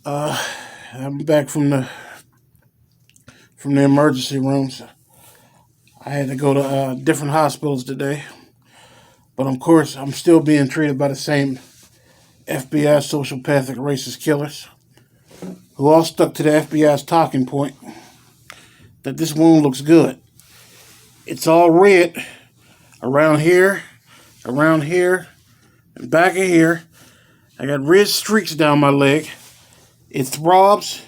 Uh, I'm back from the emergency rooms. I had to go to different hospitals today, but of course, I'm still being treated by the same FBI sociopathic racist killers who all stuck to the FBI's talking point that this wound looks good. It's all red around here, and back of here. I got red streaks down my leg. It throbs.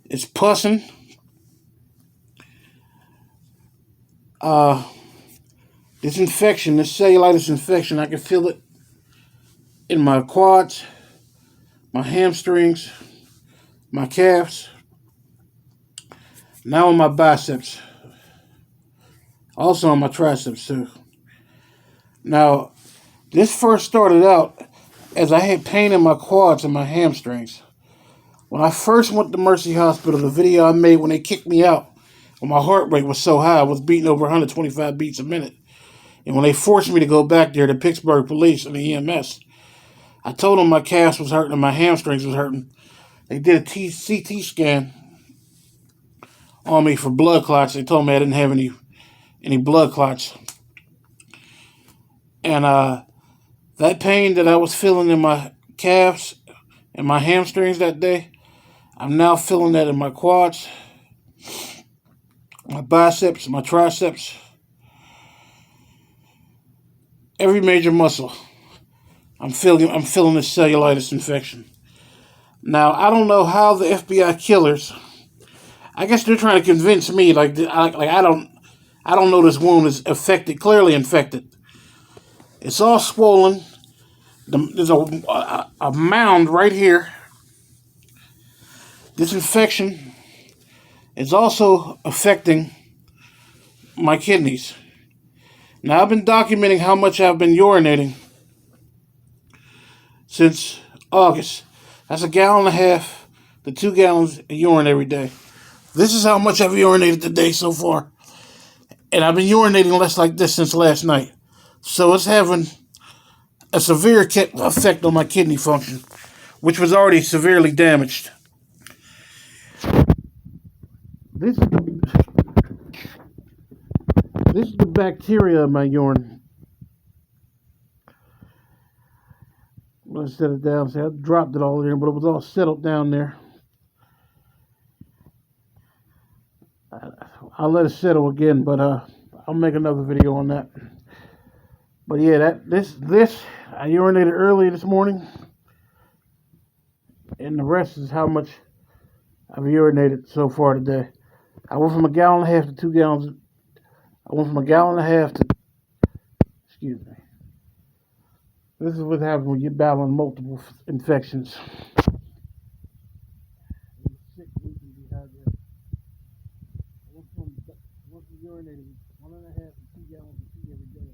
It's pussing. Uh, this infection, this cellulitis infection, I can feel it in my quads, my hamstrings, my calves, now in my biceps, also on my triceps too. Now, this first started out as I had pain in my quads and my hamstrings. When I first went to Mercy Hospital, the video I made when they kicked me out, when my heart rate was so high, I was beating over 125 beats a minute. And when they forced me to go back there to Pittsburgh police and the EMS, I told them my calves was hurting and my hamstrings was hurting. They did a CT scan on me for blood clots. They told me I didn't have any blood clots. And that pain that I was feeling in my calves and my hamstrings that day, I'm now feeling that in my quads, my biceps, my triceps, every major muscle. I'm feeling this cellulitis infection. Now, I don't know how the FBI killers, I guess they're trying to convince me I don't know this wound is clearly infected. It's all swollen. There's a mound right here. This infection is also affecting my kidneys. Now, I've been documenting how much I've been urinating since August. That's 1.5 gallons to 2 gallons of urine every day. This is how much I've urinated today so far. And I've been urinating less like this since last night. So it's having a severe effect on my kidney function, which was already severely damaged. This is the bacteria in my urine. Let's set it down. See, I dropped it all in there, but it was all settled down there. I'll let it settle again, but I'll make another video on that. But yeah, this I urinated early this morning, and the rest is how much I've urinated so far today. I went from 1.5 gallons to 2 gallons. I went from 1.5 gallons to, excuse me. This is what happens when you're battling multiple infections. Urinating 1.5 to 2 gallons of pee every day.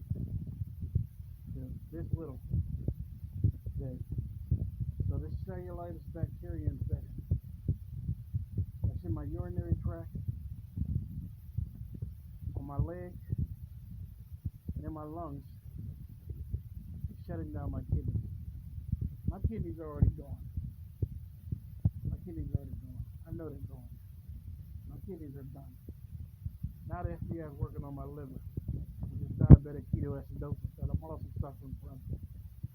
This little day. So this cellulitis bacteria infection that's in my urinary tract, on my legs, and in my lungs, is shutting down my kidneys. My kidneys are already gone. I know they're gone. My kidneys are done. Now the FBI is working on my liver, which is diabetic ketoacidosis that I'm also suffering from.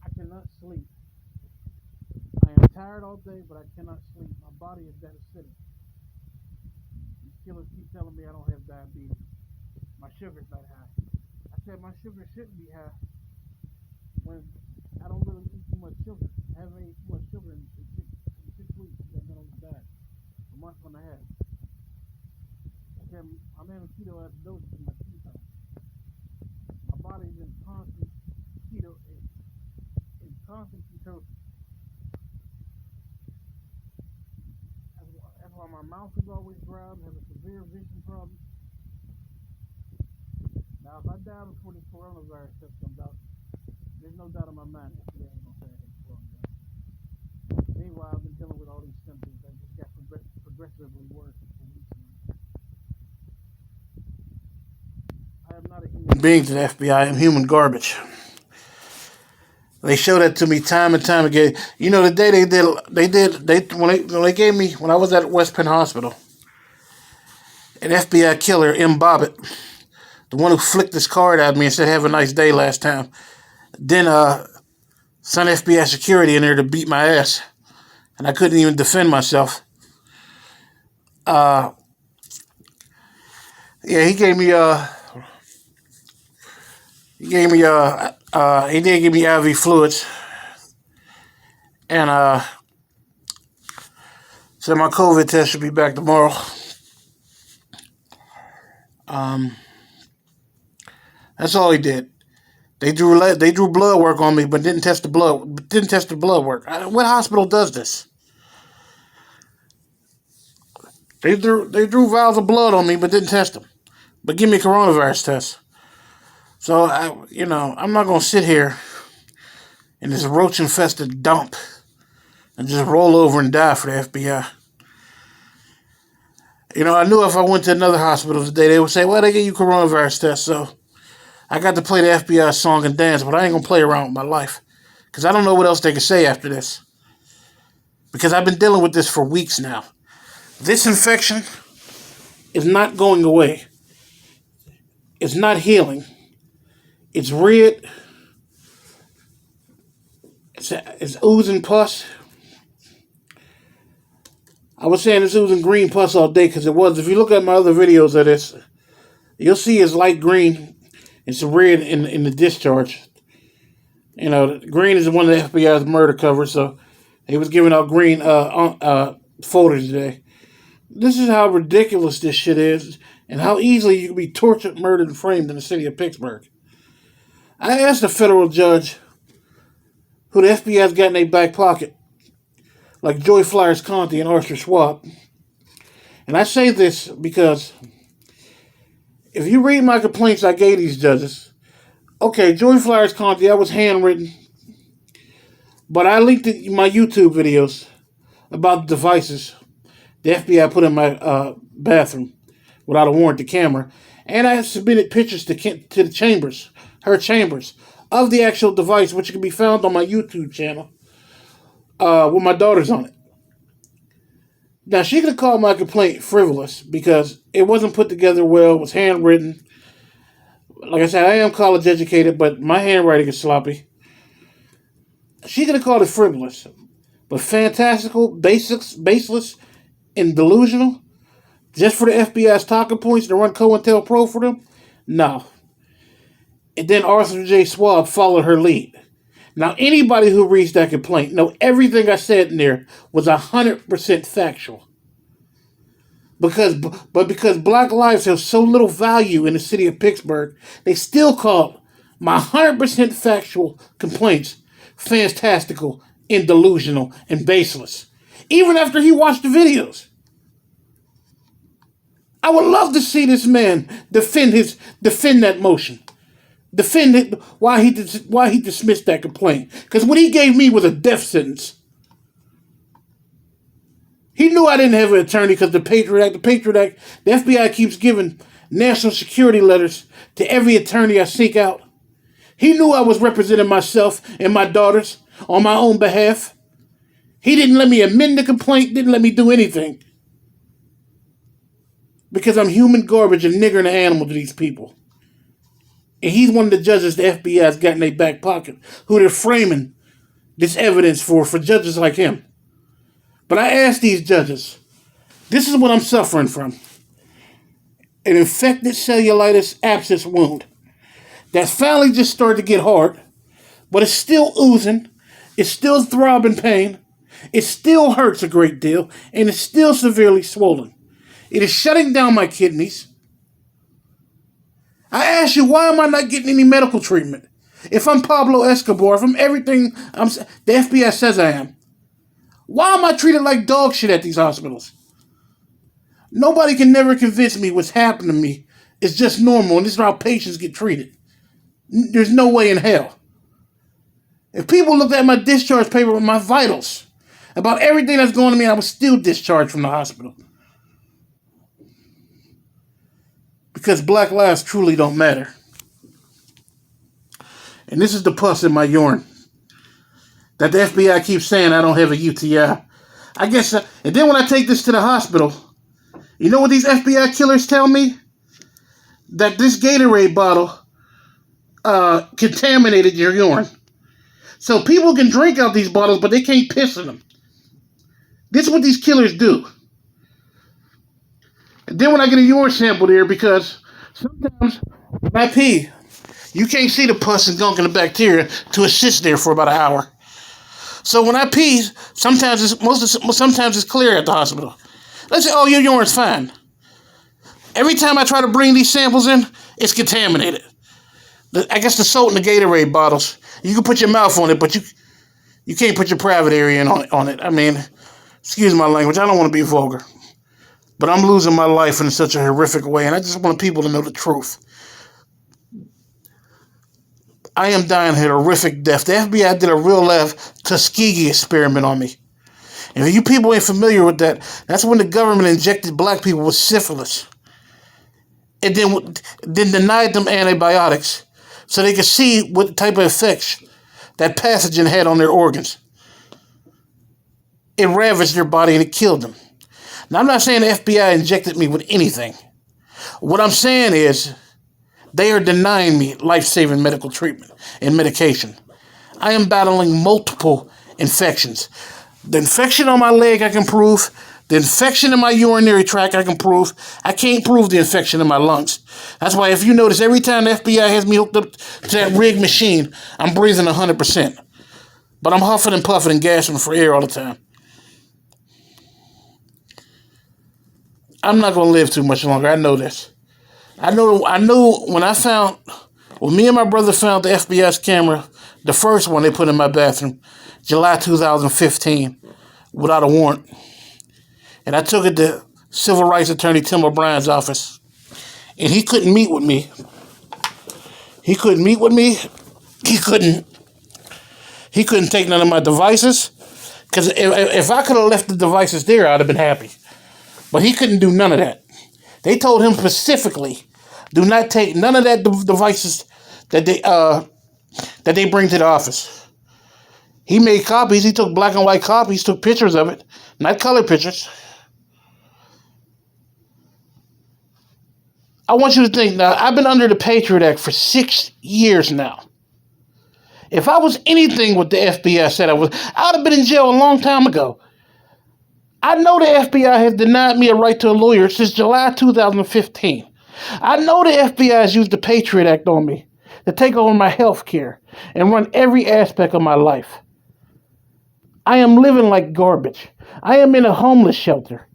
I cannot sleep. I am tired all day, but I cannot sleep. My body is that acidic. These killers keep telling me I don't have diabetes. My sugar's not high. I said my sugar shouldn't be high when I don't really eat too much sugar. I haven't eaten too much sugar in 6 weeks. I've been on the diet. A month and a half. I'm having ketoacidosis in my ketones. My body's in constant ketosis. That's why my mouth is always dry. I have a severe vision problem. Now, if I die before this coronavirus stuff comes out, there's no doubt in my mind that I ain't gonna say I had coronavirus. Meanwhile, I've been dealing with all these symptoms that just got progressively worse. I am not a human being to the FBI. I'm human garbage. They showed that to me time and time again. You know, the day when I was at West Penn Hospital, an FBI killer, M. Bobbitt, the one who flicked his card at me and said, "Have a nice day" last time, then sent FBI security in there to beat my ass, and I couldn't even defend myself. Yeah, he did give me IV fluids, and said my COVID test should be back tomorrow. That's all he did. They drew blood work on me, but didn't test the blood work. What hospital does this? They drew vials of blood on me, but didn't test them. But give me a coronavirus test. So I'm not gonna sit here in this roach-infested dump and just roll over and die for the FBI. I knew if I went to another hospital today, they would say, "Well, they gave you coronavirus test," so I got to play the FBI song and dance, but I ain't gonna play around with my life because I don't know what else they can say after this. Because I've been dealing with this for weeks now. This infection is not going away. It's not healing. It's red. It's oozing pus. I was saying it's oozing green pus all day because it was. If you look at my other videos of this, you'll see it's light green. It's red in the discharge. Green is one of the FBI's murder covers, so he was giving out green folders today. This is how ridiculous this shit is and how easily you can be tortured, murdered, and framed in the city of Pittsburgh. I asked a federal judge who the FBI's got in their back pocket, like Joy Flyers Conti and Arthur Swachb. And I say this because if you read my complaints I gave these judges, okay, Joy Flyers Conti, that was handwritten, but I linked my YouTube videos about the devices the FBI put in my bathroom without a warrant to camera, and I submitted pictures to the chambers, her chambers, of the actual device, which can be found on my YouTube channel with my daughters on it. Now, she could have called my complaint frivolous because it wasn't put together well, it was handwritten. Like I said, I am college educated, but my handwriting is sloppy. She could have called it frivolous, but fantastical, baseless, and delusional, just for the FBI's talking points to run COINTELPRO for them? No. And then Arthur J. Swachb followed her lead. Now, anybody who reads that complaint know everything I said in there was 100% factual. Because black lives have so little value in the city of Pittsburgh, they still call my 100% factual complaints fantastical and delusional and baseless. Even after he watched the videos. I would love to see this man defend that motion. Defend it, why he dismissed that complaint. Because what he gave me was a death sentence. He knew I didn't have an attorney because the Patriot Act, the FBI keeps giving national security letters to every attorney I seek out. He knew I was representing myself and my daughters on my own behalf. He didn't let me amend the complaint, didn't let me do anything. Because I'm human garbage and nigger and an animal to these people. And he's one of the judges the FBI's got in their back pocket, who they're framing this evidence for judges like him. But I asked these judges, this is what I'm suffering from. An infected cellulitis abscess wound that finally just started to get hard, but it's still oozing, it's still throbbing pain, it still hurts a great deal, and it's still severely swollen. It is shutting down my kidneys. I ask you, why am I not getting any medical treatment? If I'm Pablo Escobar, if I'm everything the FBI says I am, why am I treated like dog shit at these hospitals? Nobody can never convince me what's happened to me is just normal and this is how patients get treated. There's no way in hell. If people looked at my discharge paper with my vitals, about everything that's going on to me, I was still discharged from the hospital. Because black lives truly don't matter. And this is the pus in my urine. that the FBI keeps saying I don't have a UTI. I guess, and then when I take this to the hospital, you know what these FBI killers tell me? That this Gatorade bottle contaminated your urine. So people can drink out these bottles, but they can't piss in them. This is what these killers do. And then when I get a urine sample there, because sometimes when I pee, you can't see the pus and gunk and the bacteria to assist there for about an hour. So when I pee, sometimes it's clear at the hospital. Let's say, oh, your urine's fine. Every time I try to bring these samples in, it's contaminated. I guess the salt in the Gatorade bottles, you can put your mouth on it, but you can't put your private area on it. I mean, excuse my language, I don't want to be vulgar. But I'm losing my life in such a horrific way, and I just want people to know the truth. I am dying a horrific death. The FBI did a real-life Tuskegee experiment on me. And if you people ain't familiar with that, that's when the government injected black people with syphilis. And then denied them antibiotics so they could see what type of effects that pathogen had on their organs. It ravaged their body and it killed them. Now, I'm not saying the FBI injected me with anything. What I'm saying is they are denying me life-saving medical treatment and medication. I am battling multiple infections. The infection on my leg I can prove. The infection in my urinary tract I can prove. I can't prove the infection in my lungs. That's why if you notice, every time the FBI has me hooked up to that rigged machine, I'm breathing 100%. But I'm huffing and puffing and gasping for air all the time. I'm not going to live too much longer. I know this. I know when me and my brother found the FBI's camera, the first one they put in my bathroom, July 2015, without a warrant. And I took it to Civil Rights Attorney Tim O'Brien's office. And he couldn't meet with me. He couldn't take none of my devices. Because if I could have left the devices there, I'd have been happy. But he couldn't do none of that. They told him specifically, do not take none of that devices that they bring to the office. He made copies. He took black and white copies, took pictures of it, not color pictures. I want you to think now, I've been under the Patriot Act for 6 years now. If I was anything what the FBI said I would have been in jail a long time ago. I know the FBI has denied me a right to a lawyer since July 2015. I know the FBI has used the Patriot Act on me to take over my health care and run every aspect of my life. I am living like garbage. I am in a homeless shelter.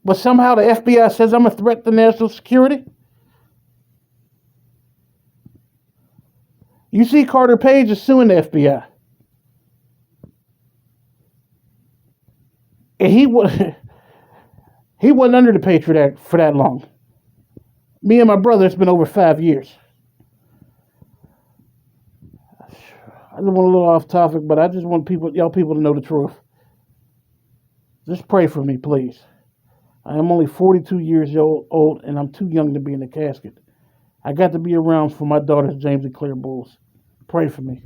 But somehow the FBI says I'm a threat to national security? You see, Carter Page is suing the FBI. And he wasn't under the Patriot Act for that long. Me and my brother, it's been over 5 years. I just want a little off topic, but I just want y'all people to know the truth. Just pray for me, please. I am only 42 years old, and I'm too young to be in the casket. I got to be around for my daughters, James and Claire Bulls. Pray for me.